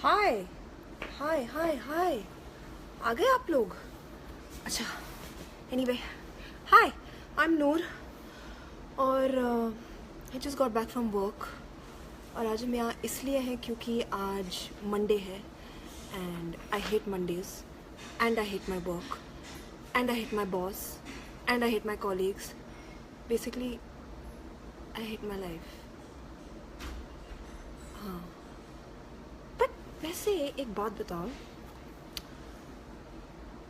हाय हाय हाय हाय, आ गए आप लोग? अच्छा, एनीवे, हाय, आई एम नूर और I just got back from work. और आज हम यहाँ इसलिए हैं क्योंकि आज मंडे है and I hate Mondays and I hate my work and I hate my boss and I hate my colleagues. Basically I hate my life. हाँ, बट वैसे एक बात बताओ,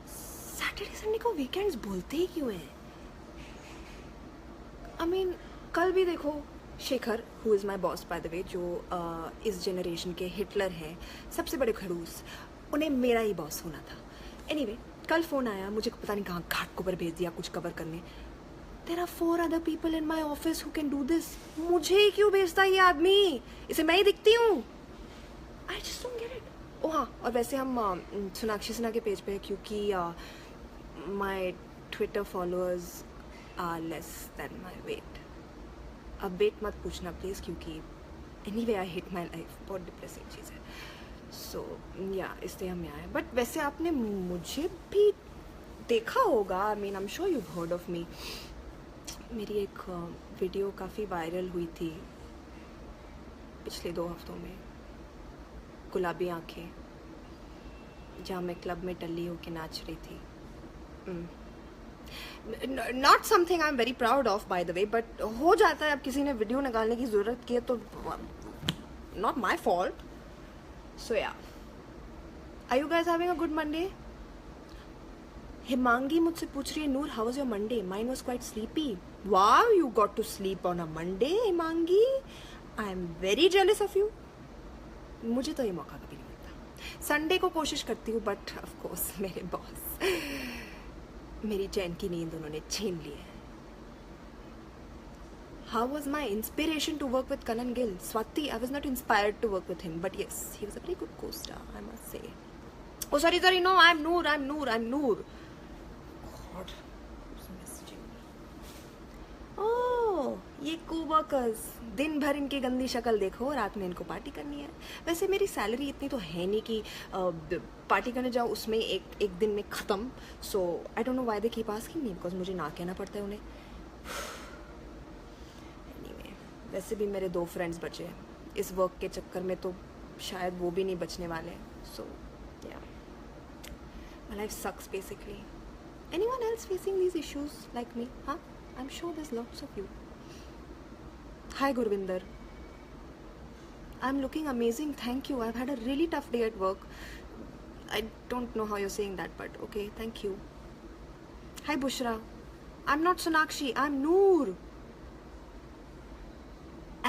सैटरडे संडे को वीकेंड्स बोलते ही क्यों हैं? आई मीन कल भी देखो, Shekhar who is my boss by the way, जो इस जनरेशन के हिटलर हैं, सबसे बड़े खड़ूस, उन्हें मेरा ही बॉस होना था। एनीवे, कल फ़ोन आया, मुझे पता नहीं कहाँ घाट को पर भेज दिया कुछ कवर करने। There are 4 other people in my office who can do this. मुझे ही क्यों भेजता ये आदमी? इसे मैं ही दिखती हूँ। I just don't get it. Oh हाँ, और वैसे हम सोनाक्षी सिन्हा के पेज पे है क्योंकि my Twitter followers are less than my weight. अब वेट मत पूछना प्लीज़, क्योंकि anyway I hate my life, बहुत डिप्रेसिंग चीज़ है। सो या इसलिए हम यहाँ हैं। बट वैसे आपने मुझे भी देखा होगा, I mean I am sure you heard of me. मेरी एक वीडियो काफ़ी वायरल हुई थी पिछले 2 हफ्तों में, गुलाबी आँखें, जहाँ मैं क्लब में टल्ली होके नाच रही थी। Not something I am very proud of by the way, but हो जाता है। अब किसी ने वीडियो निकालने की ज़रूरत की है तो not my fault. So yeah, are you guys having a good Monday? Himangi मुझसे पूछ रही है, Noor how was your Monday? Mine was quite sleepy. Wow, you got to sleep on a Monday Himangi. I am very jealous of you. मुझे तो ये मौका कभी नहीं मिलता। संडे को कोशिश करती हूँ, बट ऑफ कोर्स मेरे बॉस मेरी चैन की नींद उन्होंने छीन ली है। How was my inspiration to work with Kanan Gill? Swati, I was not inspired to work with him, but yes, he was a very good co-star, I must say. Oh sorry, no, I'm Noor. God, who's messaging me? Oh, ये co-workers, दिन भर इनकी गंदी शक्ल देखो, रात में इनको पार्टी करनी है। वैसे मेरी सैलरी इतनी तो है नहीं कि पार्टी करने जाओ उसमें एक दिन में ख़त्म। So I don't know why they keep asking me, because मुझे ना कहना पड़ता है उन्हें। Anyway, वैसे भी मेरे 2 फ्रेंड्स बचे इस वर्क के चक्कर में, तो शायद वो भी नहीं बचने वाले। सो yeah, my life sucks basically. Anyone else facing these issues like me? Huh? I'm sure there's lots of you. Hi Gurvinder. I'm looking amazing, thank you. I've had a really tough day at work. I don't know how you're saying that, but okay, thank you. Hi Bushra. I'm not Sonakshi, I'm Noor.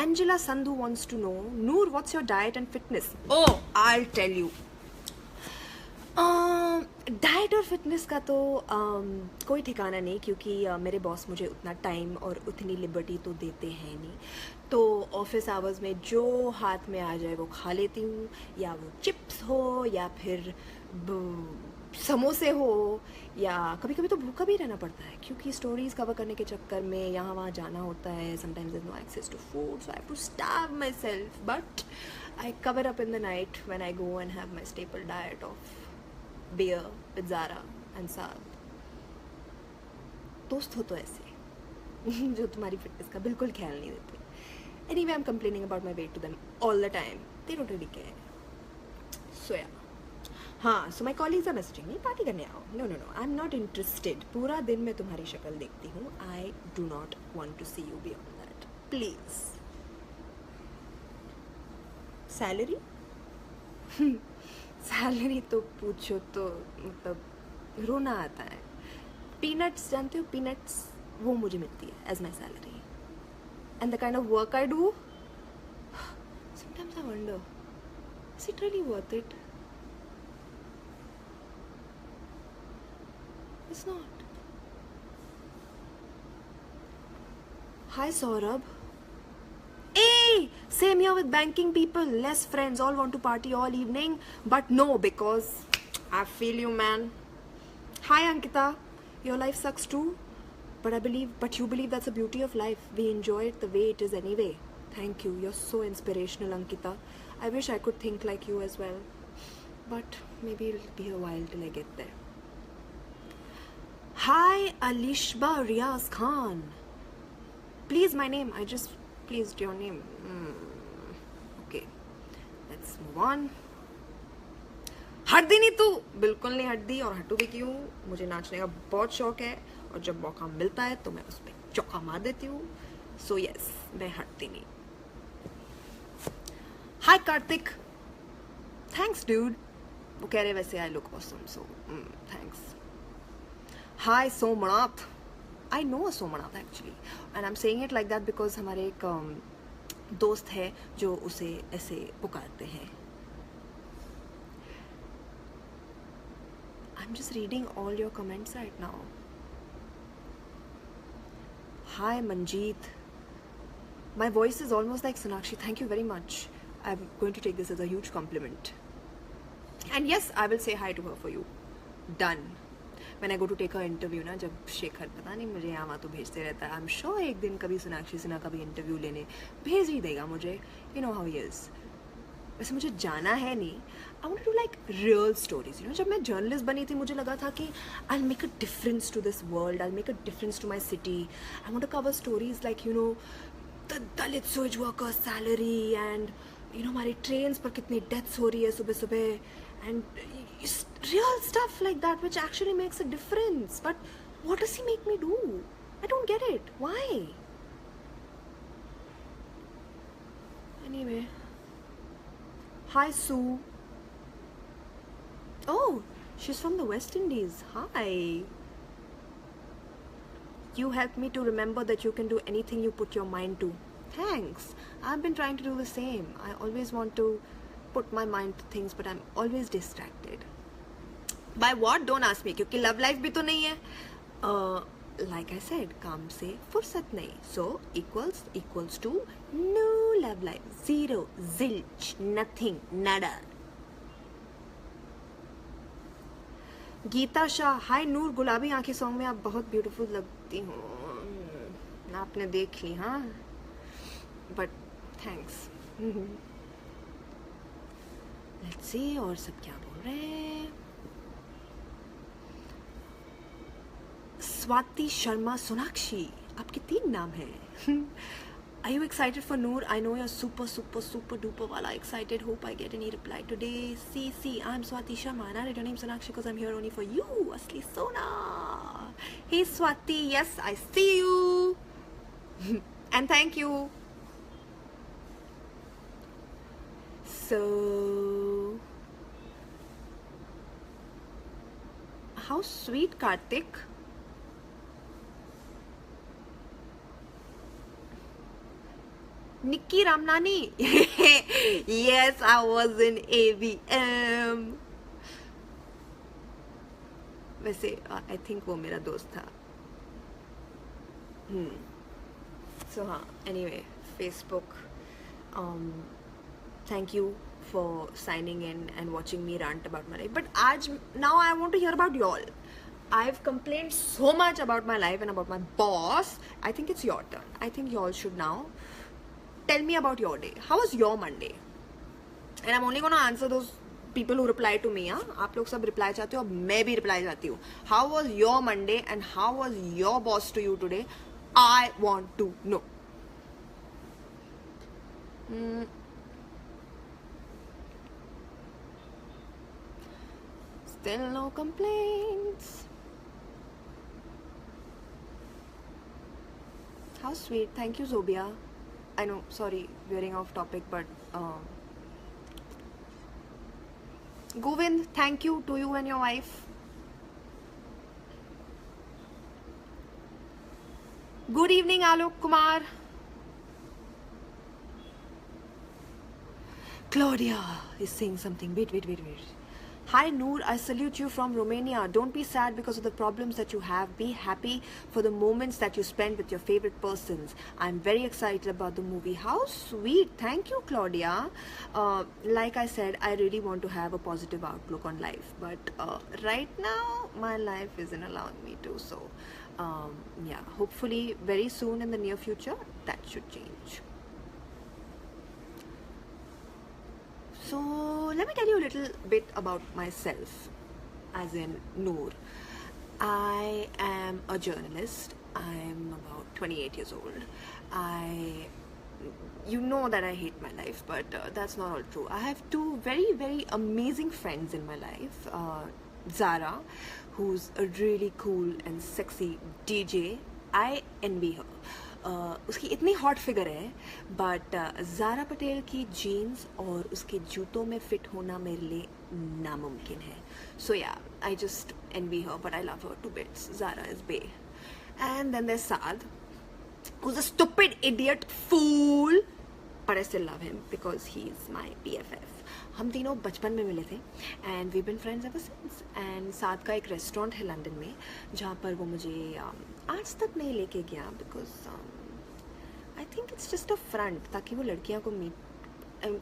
Angela Sandhu wants to know, Noor, what's your diet and fitness? Oh, I'll tell you. Diet और fitness का तो कोई ठिकाना नहीं, क्योंकि मेरे boss मुझे उतना टाइम और उतनी लिबर्टी तो देते हैं नहीं। तो ऑफिस आवर्स में जो हाथ में आ जाए वो खा लेती हूँ, या वो चिप्स हो या फिर समोसे हो, या कभी कभी तो भूखा भी रहना पड़ता है क्योंकि स्टोरीज कवर करने के चक्कर में यहाँ वहाँ जाना होता है। Sometimes there is no access to food, so I have to starve myself, but I cover up in the night when I go and have my staple diet of beer with Zara and Saad. दोस्त हो तो ऐसे जो तुम्हारी fitness का बिल्कुल ख्याल नहीं देते। Anyway, I'm complaining about my weight to them all the time. They don't really care. So yeah. हाँ, so my colleagues are messaging me, party करने आओ। No, I'm not interested. पूरा दिन मैं तुम्हारी शक्ल देखती हूँ। I do not want to see you beyond that. Please. Salary? Salary तो पूछो तो मतलब रोना आता है। पीनट्स जानते हो, पीनट्स, वो मुझे मिलती है as my salary. And the kind of work I do, sometimes I wonder, is it really worth it? It's not. Hi Saurabh. Hey, same here with banking people. Less friends, all want to party all evening, but no, because I feel you, man. Hi, Ankita. Your life sucks too, but you believe that's the beauty of life. We enjoy it the way it is anyway. Thank you. You're so inspirational, Ankita. I wish I could think like you as well. But maybe it'll be a while till I get there. Hi, Alishba Riaz Khan. Please, my name. I just pleased your name. Okay. Let's move on. हट दी नहीं तू, बिल्कुल नहीं हट दी, और हटू भी क्यों? मुझे नाचने का बहुत शौक है, और जब मौका मिलता है तो मैं उस पर चौका मार देती हूँ. सो यस, मैं हटती नहीं. हाय कार्तिक, थैंक्स डूड. वो कह रहे वैसे I look awesome, so thanks. Hi Somnath. I know a Somnath actually, and I am saying it like that because हमारे एक दोस्त है जो उसे ऐसे पुकारते हैं. I'm just reading all your comments right now. Hi Manjeet. My voice is almost like Sonakshi. Thank you very much. I'm going to take this as a huge compliment. And yes, I will say hi to her for you. Done. When I go to take her interview ना, जब शेखर पता नहीं मुझे यहाँ वहाँ तो भेजते रहता है, I'm sure एक दिन कभी सोनाक्षी सिन्हा का भी इंटरव्यू लेने भेज ही देगा मुझे. You know how he is. वैसे मुझे जाना है नहीं. I want to like real stories. You know, जब मैं जर्नलिस्ट बनी थी मुझे लगा था कि I make a difference to this world, I make a difference to my city. I want to cover stories like you know the Dalit sewage worker salary, and you know हमारी trains पर कितनी deaths हो रही है सुबह सुबह, and real stuff like that which actually makes a difference. But what does he make me do? I don't get it. Why? Anyway. Hi Sue. Oh, she's from the West Indies. Hi. You helped me to remember that you can do anything you put your mind to. Thanks. I've been trying to do the same. I always want to put my mind to things, but I'm always distracted. By what? Don't ask me. क्योंकि love life भी तो नहीं है. Like I said, काम से फुर्सत नहीं. So equals to no love life. Zero, zilch, nothing, nada. Gita Shah. हाय नूर, गुलाबी आंखें सॉन्ग में आप बहुत ब्यूटीफुल लगती हो. आपने देख ली हाँ, बट थैंक्स. लेट्स सी और सब क्या बोल रहे हैं. स्वाति शर्मा सोनाक्षी, आपके 3 नाम हैं. Are you excited for Noor? I know you're super duper wala excited. Hope I get any reply today. See, I'm Swati Sharma and I read your name Sonakshi because I'm here only for you. Asli Sona. Hey Swati, yes, I see you. And thank you. So, how sweet, Karthik. Nikki Ramnani. Yes, I was in AVM. वैसे I think वो मेरा दोस्त था. So हाँ, anyway, Facebook. Thank you for signing in and watching me rant about my life. But now I want to hear about y'all. I've complained so much about my life and about my boss. I think it's your turn. I think y'all should now tell me about your day. How was your Monday? And I'm only gonna answer those people who reply to me. आप लोग सब reply चाहते हो, अब मैं भी reply चाहती हूँ. How was your Monday and how was your boss to you today? I want to know. Still no complaints. How sweet. Thank you, Zobia. I know, sorry, veering off topic, but Govind, thank you to you and your wife. Good evening, Alok Kumar. Claudia is saying something. Wait. Hi Noor, I salute you from Romania. Don't be sad because of the problems that you have. Be happy for the moments that you spend with your favorite persons. I'm very excited about the movie. How sweet. Thank you, Claudia. Like I said, I really want to have a positive outlook on life. But right now, my life isn't allowing me to. So, yeah, hopefully very soon in the near future, that should change. So let me tell you a little bit about myself, as in Noor. I am a journalist. I'm about 28 years old. I, you know that I hate my life, but that's not all true. I have two very, very amazing friends in my life. Zara, who's a really cool and sexy DJ. I envy her. उसकी इतनी hot figure है, but Zaara Patel की jeans और उसके जूतों में fit होना मेरे लिए नामुमकिन है. सो या, I just envy her, but I love her to bits. Zara is bae. And then there's Saad, who's a stupid idiot fool, but I still love him because he's my BFF. हम तीनों बचपन में मिले थे and we've been friends ever since. And साद का एक restaurant है London में जहाँ पर वो मुझे आज तक नहीं लेके गया because I think it's just a front ताकि वो लड़कियाँ को meet and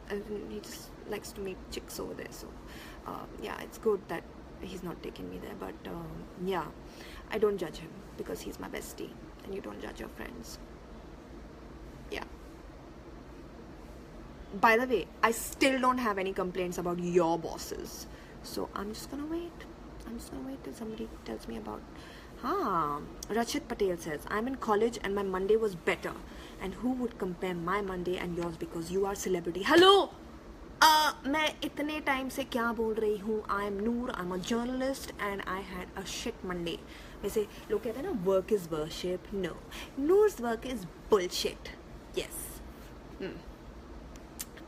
he just likes to meet chicks over there. So yeah, it's good that he's not taking me there, but yeah, I don't judge him because he's my bestie and you don't judge your friends. Yeah. By the way, I still don't have any complaints about your bosses, so I'm just gonna wait. Till somebody tells me about. Rachit Patel says, I'm in college and my Monday was better. And who would compare my Monday and yours because you are celebrity? Hello! मैं इतने time से क्या बोल रही हूँ? I am Noor, I'm a journalist and I had a shit Monday. वैसे लोग कहते हैं ना work is worship. No, Noor's work is bullshit. Yes.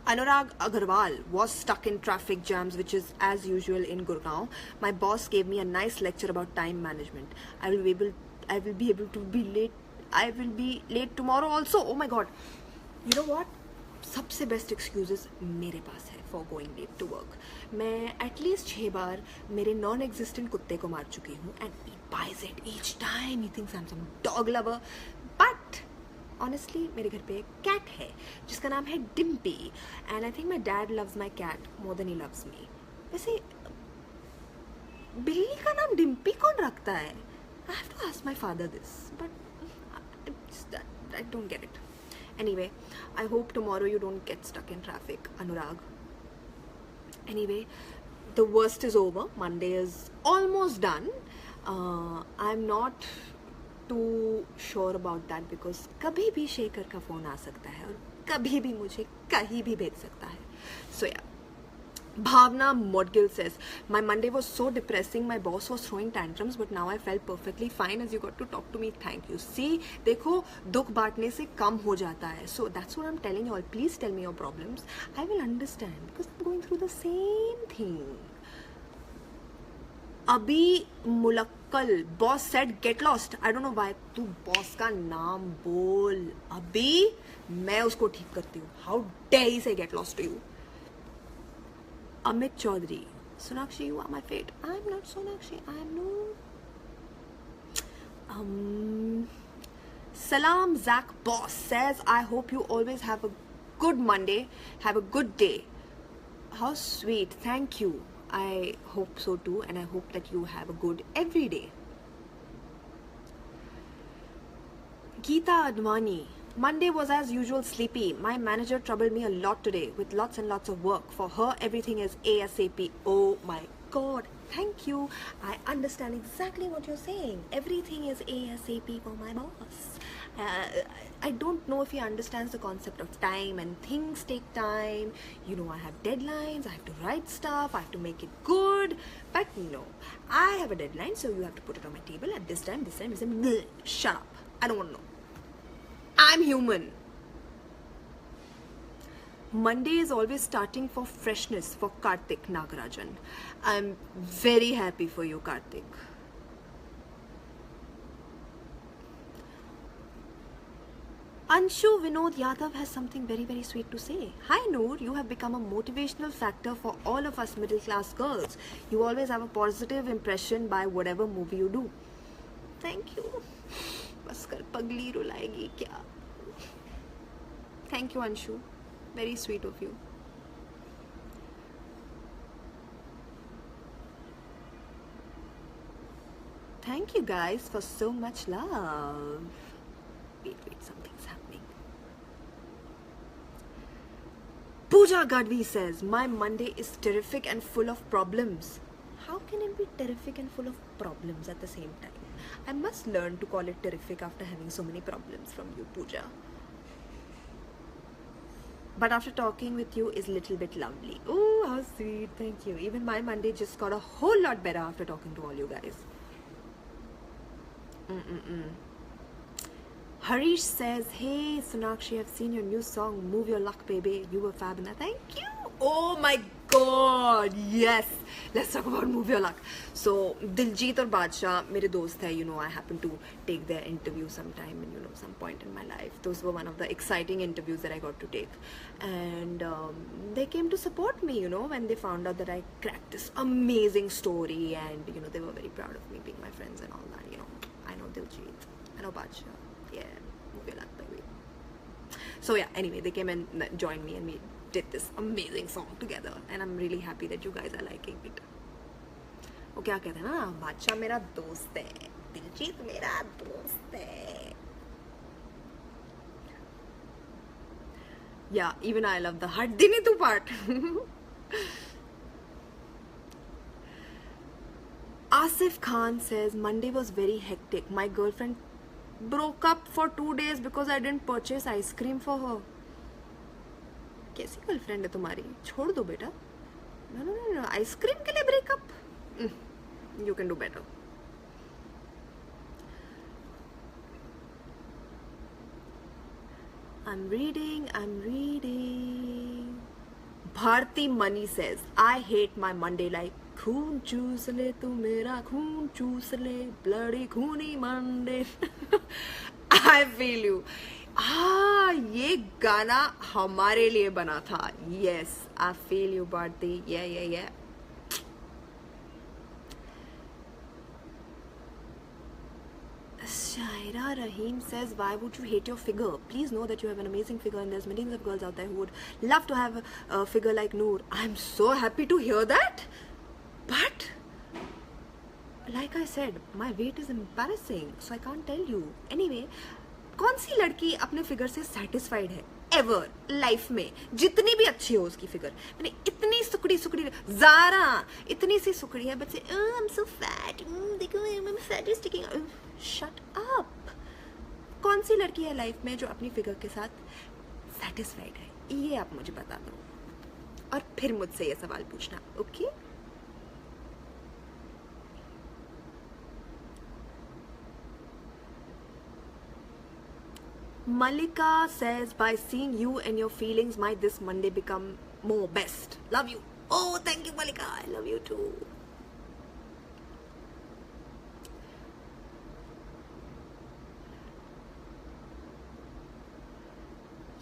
Anurag Agarwal was stuck in traffic jams, which is as usual in Gurgaon. My boss gave me a nice lecture about time management. I will be able to be late. I will be late tomorrow also. Oh my god. You know what? सबसे best excuses मेरे पास है for going late to work. मैं at least 6 बार मेरे non existent कुत्ते को मार चुकी हूँ and he buys it each time. He thinks I am some dog lover, but honestly मेरे घर पे एक कैट है जिसका नाम है Dimpy and I think my dad loves my cat more than he loves me. वैसे बिल्ली का नाम डिम्पी कौन रखता है? I have to ask my father this, but I don't get it. Anyway, I hope tomorrow you don't get stuck in traffic, Anurag. Anyway, the worst is over. Monday is almost done. I'm not too sure about that because कभी भी शेखर का phone आ सकता है और कभी भी मुझे कहीं भी भेज सकता है. So yeah. Bhavna Modgil says, my Monday was so depressing, my boss was throwing tantrums, but now I felt perfectly fine as you got to talk to me. Thank you. See, देखो दुख बांटने से कम हो जाता है. So that's what I'm telling you all. Please tell me your problems. I will understand because I'm going through the same thing. अभी Mulakkal boss said get lost. I don't know why. तू boss का नाम बोल. अभी मैं उसको ठीक करती हूँ. How dare he say get lost to you? Amit Chaudhary, Sonakshi, you are my fate. I'm not Sonakshi, I'm Noor. Salam Zach Boss says, I hope you always have a good Monday, have a good day. How sweet, thank you. I hope so too, and I hope that you have a good every day. Geeta Advani, Monday was as usual sleepy. My manager troubled me a lot today with lots and lots of work. For her, everything is ASAP. Oh my god, thank you. I understand exactly what you're saying. Everything is ASAP for my boss. I don't know if he understands the concept of time and things take time. You know, I have deadlines, I have to write stuff, I have to make it good. But no, I have a deadline, so you have to put it on my table at this time. Shut up. I don't want to know. I'm human. Monday is always starting for freshness for Karthik Nagarajan. I'm very happy for you, Karthik. Anshu Vinod Yadav has something very, very sweet to say. Hi Noor, you have become a motivational factor for all of us middle class girls. You always have a positive impression by whatever movie you do. Thank you. बस कर पगली रुलाएगी क्या? Thank you Anshu, very sweet of you. Thank you guys for so much love. Wait, something's happening. Pooja Gadvi says, my Monday is terrific and full of problems. How can it be terrific and full of problems at the same time? I must learn to call it terrific after having so many problems from you, Pooja. But after talking with you is little bit lovely. Oh, how sweet. Thank you. Even my Monday just got a whole lot better after talking to all you guys. Harish says, hey Sonakshi, I've seen your new song, Move Your Luck Baby. You were fab in that. Thank you. Oh my god, yes. Let's talk about Move Your Luck. So Diljit और बादशाह मेरे दोस्त है, you know, I happen to take their interview sometime in, you know, some point in my life. Those were one of the exciting interviews that I got to take, and they came to support me, you know, when they found out that I cracked this amazing story, and you know, they were very proud of me being my friends and all that. You know, I know Diljit, I know Badsha, yeah, Move Your Luck Baby. So yeah, anyway, they came and joined me, and we did this amazing song together, and I'm really happy that you guys are liking it. वो क्या कहते हैं ना, बादशाह मेरा दोस्त है, दिलजीत मेरा दोस्त है. Yeah, even I love the हट दी नहीं तू part. Asif Khan says, Monday was very hectic. My girlfriend broke up for 2 days because I didn't purchase ice cream for her. कैसी गर्लफ्रेंड है तुम्हारी? छोड़ दो बेटा. No. आइसक्रीम के लिए breakup? You can do better. I'm reading. Bharti Mani says, I hate my Monday like खून चूस ले तू मेरा खून चूस ले bloody खूनी Monday. I feel you. ये गाना हमारे लिए बना था. Yes, I feel you, Bharti. Yeah. Shaira Rahim says, why would you hate your figure? Please know that you have an amazing figure, and there's millions of girls out there who would love to have a figure like Noor. I'm so happy to hear that. But like I said, my weight is embarrassing, so I can't tell you. Anyway, कौन सी लड़की अपने figure से satisfied है ever life में? जितनी भी अच्छी हो उसकी फिगर, मैंने इतनी सुकड़ी ज़ारा इतनी सी सुकड़ी है, बच्चे I'm so fat, देखो I'm fat is sticking. Shut up. कौन सी लड़की है लाइफ में जो अपनी फिगर के साथ satisfied है? ये आप मुझे बता दो, और फिर मुझसे ये सवाल पूछना, okay? Malika says, by seeing you and your feelings, might this Monday become more best. Love you. Oh, thank you, Malika. I love you too.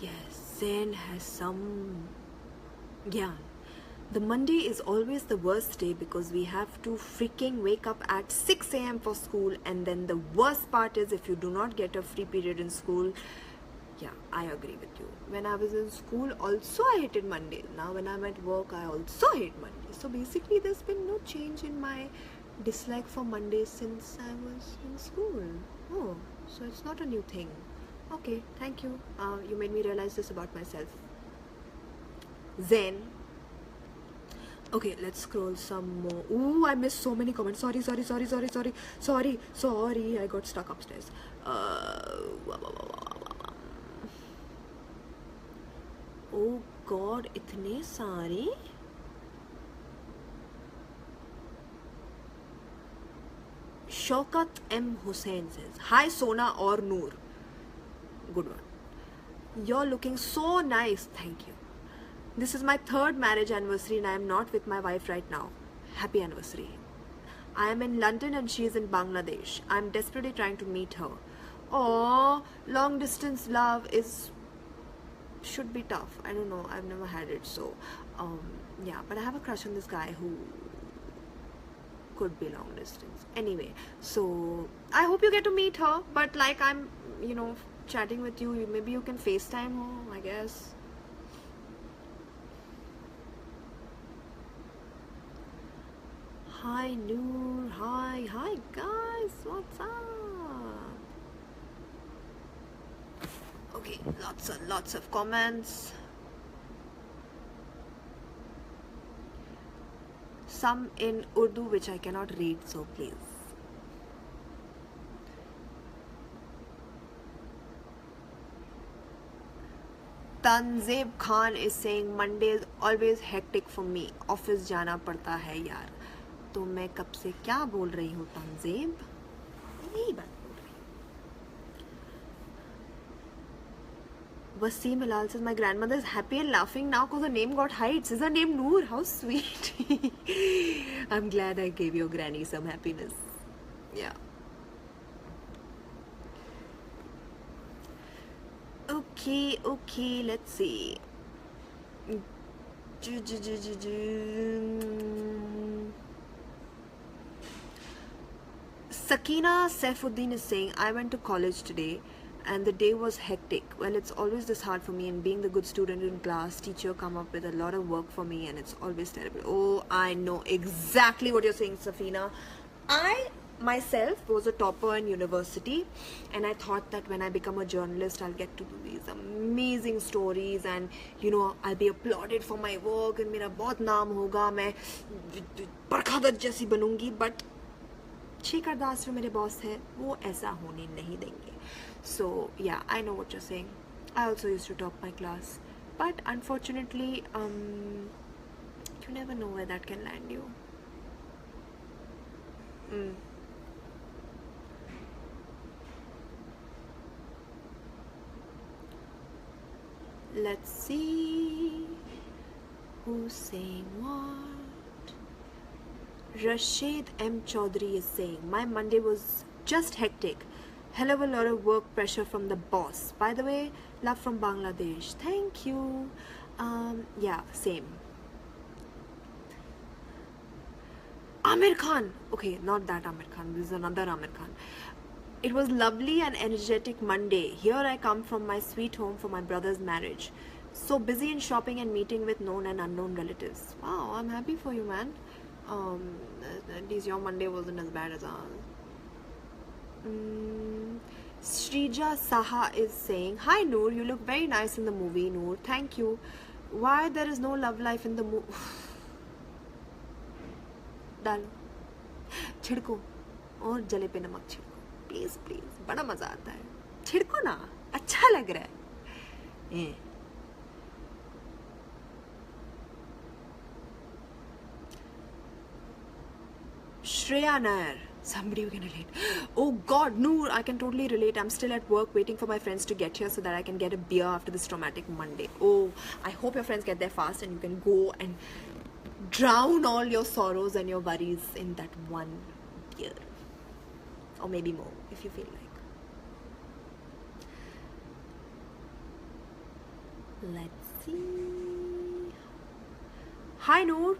Yes, Zen has some gyan. The Monday is always the worst day because we have to freaking wake up at 6 a.m. for school, and then the worst part is if you do not get a free period in school. Yeah, I agree with you. When I was in school also I hated Mondays. Now when I'm at work I also hate Mondays. So basically there's been no change in my dislike for Mondays since I was in school. Oh, so it's not a new thing. Okay, thank you. You made me realize this about myself. Zen. Okay, let's scroll some more. Ooh, I missed so many comments. Sorry. I got stuck upstairs. Oh God, इतने सारे. Shaukat M. Hussain says, hi Sona or Noor. Good one. You're looking so nice. Thank you. This is my 3rd marriage anniversary and I am not with my wife right now. Happy anniversary. I am in London and she is in Bangladesh. I am desperately trying to meet her. Oh, long distance love should be tough. I don't know. I've never had it. So, yeah. But I have a crush on this guy who could be long distance. Anyway, so I hope you get to meet her. But like I'm, you know, chatting with you, maybe you can FaceTime her, I guess. Hi Noor, hi guys, what's up? Okay, lots of comments. some in Urdu which I cannot read, so please. Tanzeb Khan is saying Monday is always hectic for me. Office जाना पड़ता है यार. तो मैं कब से क्या बोल रही हूँ तंजेब? यही बात बोल रही हूँ. Wasim Hilal says my grandmother is happy and laughing now because her name got heights. Is her name Noor? How sweet. I'm glad I gave your granny some happiness. Yeah. Okay, let's see. Sakina Saifuddin is saying, I went to college today and the day was hectic. Well, it's always this hard for me, and being the good student in class, teacher come up with a lot of work for me and it's always terrible. Oh, I know exactly what you're saying, Safina. I myself was a topper in university, and I thought that when I become a journalist I'll get to do these amazing stories and I'll be applauded for my work and मेरा बहुत नाम होगा, मैं बरखादत जैसी बनूंगी. But Shekhar दास जो मेरे boss है वो ऐसा होने नहीं देंगे. So yeah, I know what you're saying. I also used to top my class, but unfortunately you never know where that can land you. Let's see who's saying what. Rashid M. Chaudhary is saying, my Monday was just hectic. Hell of a lot of work pressure from the boss. By the way, love from Bangladesh. Thank you. Yeah, same. Amir Khan. Okay, not that Amir Khan. This is another Amir Khan. It was lovely and energetic Monday. Here I come from my sweet home for my brother's marriage. So busy in shopping and meeting with known and unknown relatives. Wow, I'm happy for you, man. At least your Monday wasn't as bad as ours. Shrija Saha is saying, hi Noor, you look very nice in the movie. Noor, thank you. Why there is no love life in the movie? डालो, छिड़को और जले पे नमक छिड़को. Please please, बड़ा मजा आता है. छिड़को ना, अच्छा लग रहा है. Shreya Nair, somebody who can relate. Oh God, Noor, I can totally relate. I'm still at work waiting for my friends to get here so that I can get a beer after this traumatic Monday. Oh, I hope your friends get there fast and you can go and drown all your sorrows and your worries in that one beer. Or maybe more, if you feel like. Let's see. Hi Noor.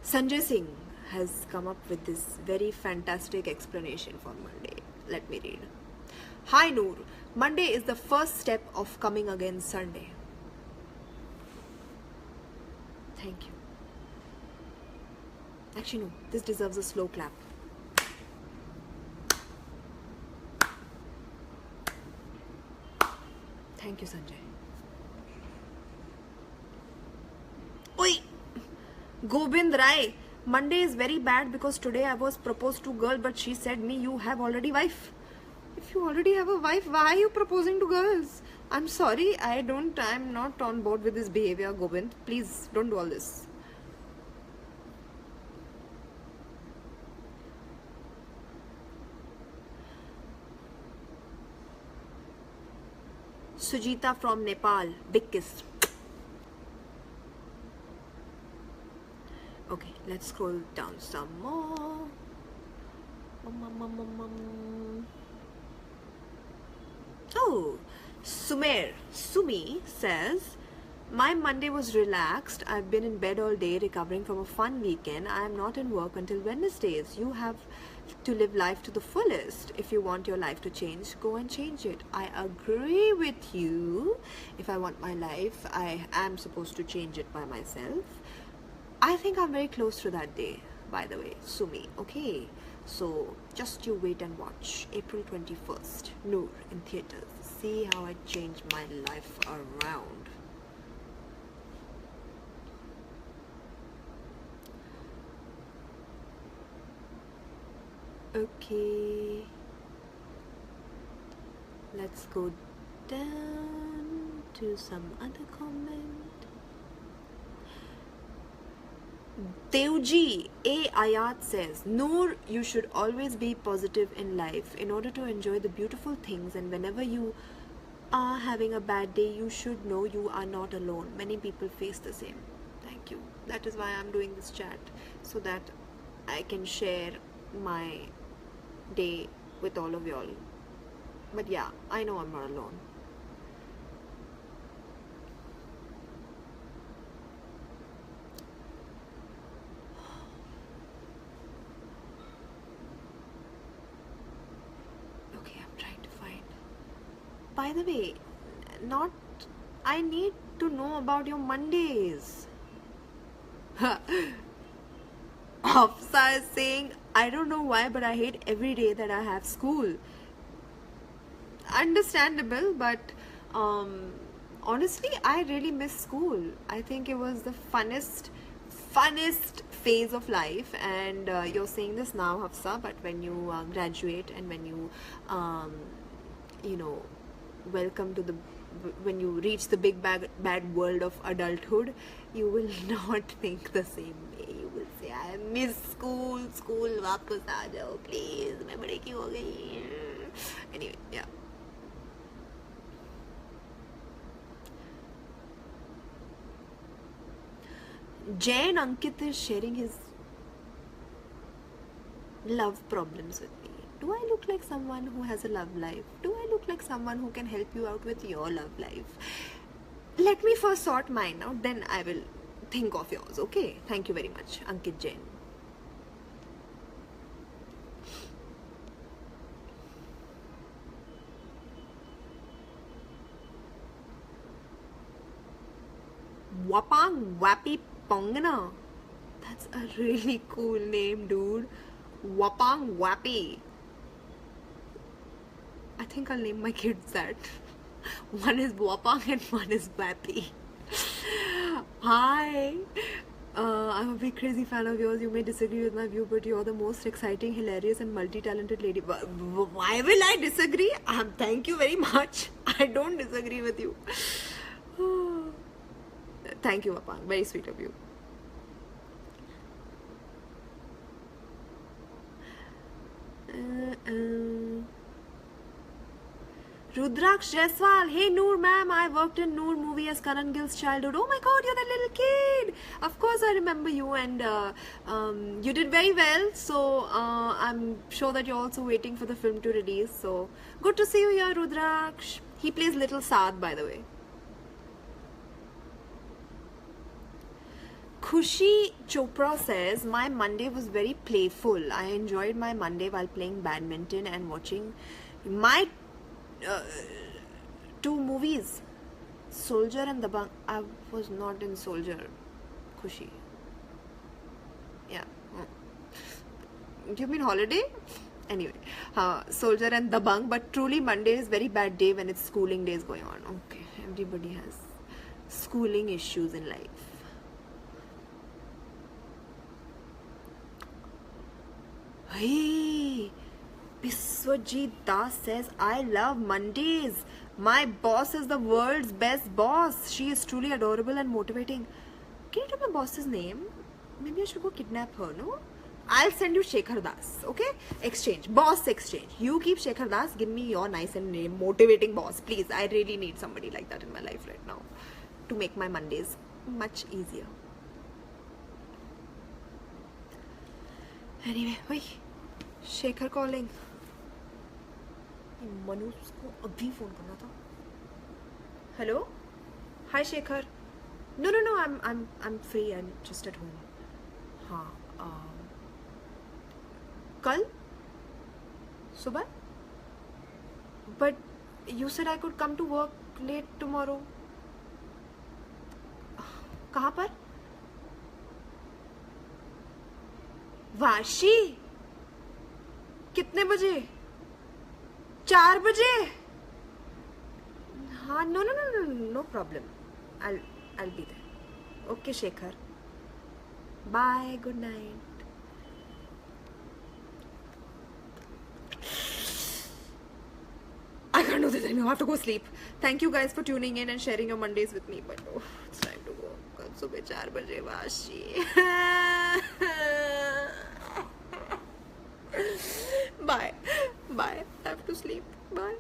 Sanjay Singh has come up with this very fantastic explanation for Monday. Let me read. Hi Noor. Monday is the first step of coming again Sunday. Thank you. Actually, no. This deserves a slow clap. Thank you, Sanjay. Oi! Gobind Rai. Monday is very bad because today I was proposed to girl, but she said me, you have already wife. If you already have a wife, why are you proposing to girls? I'm sorry, I'm not on board with this behavior, Gobind. Please don't do all this. Sujita from Nepal, big kiss. Okay, let's scroll down some more. Oh, Sumi says, my Monday was relaxed. I've been in bed all day recovering from a fun weekend. I am not in work until Wednesdays. You have to live life to the fullest. If you want your life to change, go and change it. I agree with you. If I want my life, I am supposed to change it by myself. I think I'm very close to that day, by the way, Sumi. Okay, so just you wait and watch. April 21st, Noor in theaters. See how I change my life around. Okay, let's go down to some other comment. Devji A. Ayat says, Noor, you should always be positive in life in order to enjoy the beautiful things, and whenever you are having a bad day, you should know you are not alone. Many people face the same. Thank you. That is why I'm doing this chat, so that I can share my day with all of y'all. But yeah, I know I'm not alone. Okay, I'm trying to find. By the way, not I need to know about your Mondays. Hafsa is saying, I don't know why, but I hate every day that I have school. Understandable, but honestly, I really miss school. I think it was the funnest phase of life, and you're saying this now, Hafsa, but when you graduate and when you welcome to the when you reach the big bad world of adulthood, you will not think the same way. You will say, I miss school वापस आ जाओ please, मैं बड़ी क्यों हो गई. Anyway, yeah. Jain Ankit is sharing his love problems with me. Do I look like someone who has a love life? Do I look like someone who can help you out with your love life? Let me first sort mine out, then I will think of yours, okay? Thank you very much, Ankit Jain. Wapang Wapi Pongana. That's a really cool name, dude. Wapang Wapi. I think I'll name my kids that. One is Wapang and one is Wapi. Hi. I'm a big crazy fan of yours. You may disagree with my view, but you're the most exciting, hilarious, and multi-talented lady. Why will I disagree? Thank you very much. I don't disagree with you. Thank you, Wapang. Very sweet of you. Rudraksh Jaiswal, hey Noor ma'am, I worked in Noor movie as Karan Gill's childhood. Oh my god, you're that little kid. Of course I remember you, and you did very well. So I'm sure that you're also waiting for the film to release. So good to see you here, Rudraksh. He plays Little Saad, by the way. Khushi Chopra says, my Monday was very playful. I enjoyed my Monday while playing badminton and watching my 2 movies, Soldier and Dabangg. I was not in Soldier, Khushi. Yeah. You mean holiday? Anyway, Soldier and Dabangg, but truly Monday is very bad day when it's schooling days going on. Okay, everybody has schooling issues in life. Hey, Biswajit Das says, I love Mondays. My boss is the world's best boss. She is truly adorable and motivating. Can you tell my boss's name? Maybe I should go kidnap her, no? I'll send you Shekhar Das, okay? Exchange. Boss exchange. You keep Shekhar Das, give me your nice and motivating boss. Please, I really need somebody like that in my life right now to make my Mondays much easier. Anyway, wait. Shekhar calling. Manu को अभी phone करना था. Hello. Hi Shekhar. No no no, I am free. I am just at home. हाँ, कल सुबह. But you said I could come to work late tomorrow. कहाँ पर? वाशी. कितने बजे? 4 बजे? हाँ, no problem. I'll be there. Okay, Shekhar. Bye. Good night. know this, I know, I have to go sleep. Thank you guys for tuning in and sharing your Mondays with me, but oh, it's time to go. कल सुबह 4 बजे Vashi. Bye. I have to sleep. Bye.